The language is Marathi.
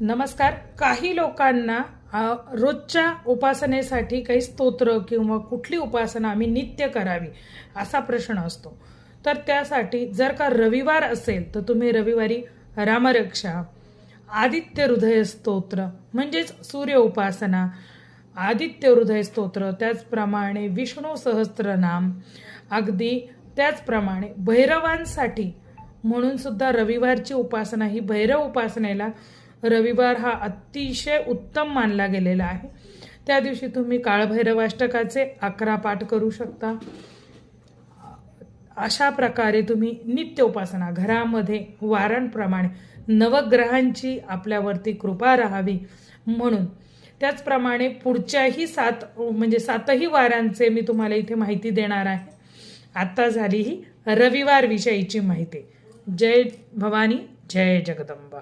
नमस्कार. काही लोकांना रोजच्या उपासनेसाठी काही स्तोत्र किंवा कुठली उपासना आम्ही नित्य करावी असा प्रश्न असतो. तर त्यासाठी जर का रविवार असेल तर तुम्ही रविवारी रामरक्षा, आदित्य हृदय स्तोत्र म्हणजेच सूर्य उपासना, आदित्य हृदय स्तोत्र, त्याचप्रमाणे विष्णू सहस्त्रनाम, अगदी त्याचप्रमाणे भैरवांसाठी म्हणून सुद्धा रविवारची उपासना ही भैरव उपासनेला रविवार हा अतिशय उत्तम मानला गेलेला आहे. त्या दिवशी तुम्ही काळभैरवाष्टकाचे 11 पाठ करू शकता. अशा प्रकारे तुम्ही नित्य उपासना घरामध्ये वारांप्रमाणे नवग्रहांची आपल्यावरती कृपा राहावी म्हणून, त्याचप्रमाणे पुढच्याही 7ही वारांचे मी तुम्हाला इथे माहिती देणार आहे. आता झाली ही रविवार विषयीची माहिती. जय भवानी, जय जगदंबा.